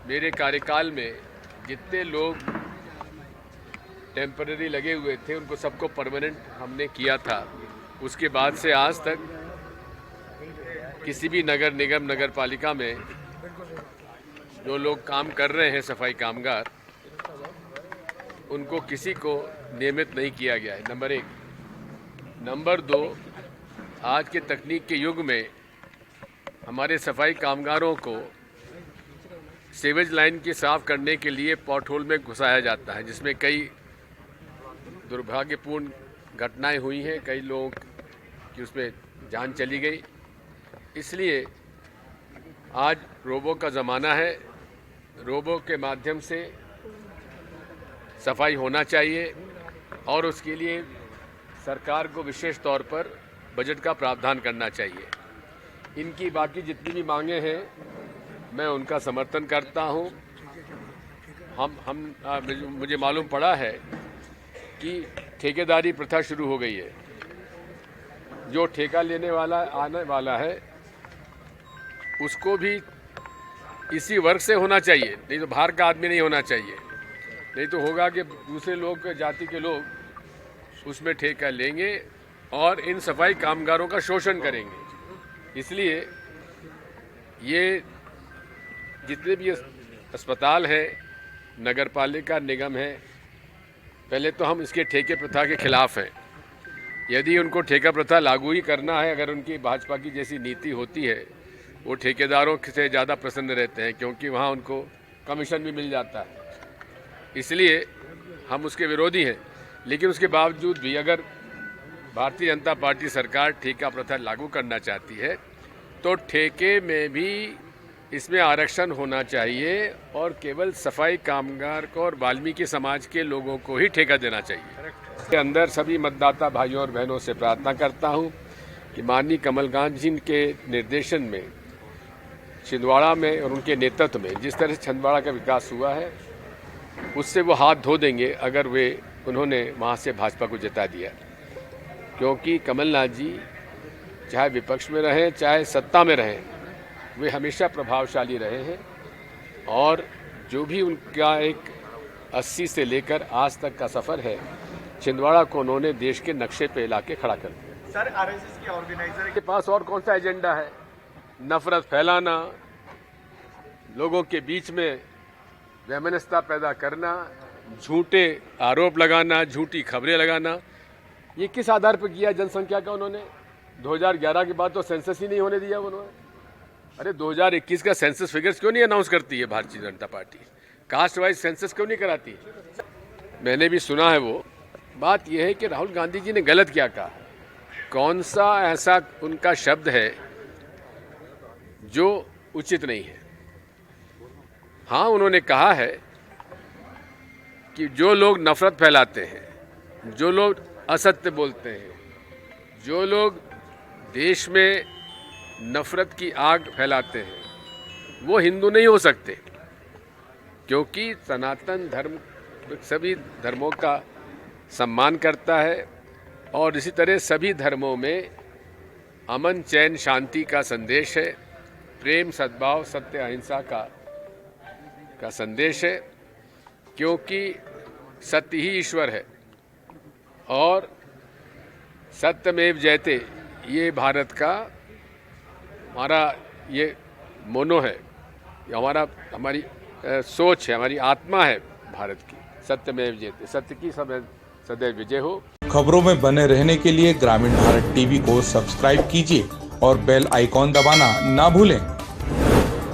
मेरे कार्यकाल में जितने लोग टेम्पररी लगे हुए थे उनको सबको परमानेंट हमने किया था। उसके बाद से आज तक किसी भी नगर निगम नगर पालिका में जो लोग काम कर रहे हैं सफाई कामगार, उनको किसी को नियमित नहीं किया गया है, नंबर 1। नंबर 2, आज के तकनीक के युग में हमारे सफाई कामगारों को सीवेज लाइन की साफ करने के लिए पॉट होल में घुसाया जाता है, जिसमें कई दुर्भाग्यपूर्ण घटनाएं हुई हैं, कई लोगों की उसमें जान चली गई। इसलिए आज रोबो का ज़माना है, रोबो के माध्यम से सफाई होना चाहिए और उसके लिए सरकार को विशेष तौर पर बजट का प्रावधान करना चाहिए। इनकी बाकी जितनी भी मांगें हैं मैं उनका समर्थन करता हूं। मुझे मालूम पड़ा है कि ठेकेदारी प्रथा शुरू हो गई है। जो ठेका लेने वाला आने वाला है उसको भी इसी वर्ग से होना चाहिए, नहीं तो बाहर का आदमी नहीं होना चाहिए। नहीं तो होगा कि दूसरे लोग जाति के लोग उसमें ठेका लेंगे और इन सफाई कामगारों का शोषण करेंगे। इसलिए ये जितने भी अस्पताल हैं, नगर पालिका निगम है, पहले तो हम इसके ठेके प्रथा के खिलाफ हैं। यदि उनको ठेका प्रथा लागू ही करना है, अगर उनकी भाजपा की जैसी नीति होती है, वो ठेकेदारों से ज़्यादा प्रसन्न रहते हैं क्योंकि वहाँ उनको कमीशन भी मिल जाता है। इसलिए हम उसके विरोधी हैं। लेकिन उसके बावजूद भी अगर भारतीय जनता पार्टी सरकार ठेका प्रथा लागू करना चाहती है तो ठेके में भी इसमें आरक्षण होना चाहिए और केवल सफाई कामगार को और वाल्मीकि समाज के लोगों को ही ठेका देना चाहिए। के अंदर सभी मतदाता भाइयों और बहनों से प्रार्थना करता हूं कि माननीय कमलनाथ जी के निर्देशन में छिंदवाड़ा में और उनके नेतृत्व में जिस तरह से छिंदवाड़ा का विकास हुआ है उससे वो हाथ धो देंगे अगर उन्होंने वहाँ से भाजपा को जिता दिया। क्योंकि कमलनाथ जी चाहे विपक्ष में रहें चाहे सत्ता में रहें, वे हमेशा प्रभावशाली रहे हैं और जो भी उनका एक 80 से लेकर आज तक का सफ़र है, छिंदवाड़ा को उन्होंने देश के नक्शे पे ला के खड़ा कर दिया। सर, आरएसएस के ऑर्गेनाइजर के पास और कौन सा एजेंडा है? नफरत फैलाना, लोगों के बीच में वैमनस्यता पैदा करना, झूठे आरोप लगाना, झूठी खबरें लगाना। ये किस आधार पर किया जनसंख्या का उन्होंने? 2011 के बाद तो सेंसस ही नहीं होने दिया उन्होंने। अरे 2021 का सेंसस फिगर्स क्यों नहीं अनाउंस करती है Bharatiya Janata party? Caste wise census क्यों नहीं कराती? मैंने भी सुना है वो। बात यह है कि राहुल गांधी जी ने गलत क्या कहा, कौन सा ऐसा उनका शब्द है जो उचित नहीं है। हाँ, उन्होंने कहा है कि जो लोग नफरत फैलाते हैं, जो लोग असत्य बोलते हैं, जो लोग देश में नफरत की आग फैलाते हैं, वो हिंदू नहीं हो सकते। क्योंकि सनातन धर्म सभी धर्मों का सम्मान करता है और इसी तरह सभी धर्मों में अमन चैन शांति का संदेश है, प्रेम सद्भाव सत्य अहिंसा का संदेश है। क्योंकि सत्य ही ईश्वर है और सत्यमेव जयते ये भारत का हमारा ये मोनो है, हमारी सोच है, हमारी आत्मा है भारत की। सत्यमेव जयते, सत्य की सदैव विजय हो। खबरों में बने रहने के लिए ग्रामीण भारत टीवी को सब्सक्राइब कीजिए और बेल आइकॉन दबाना ना भूलें।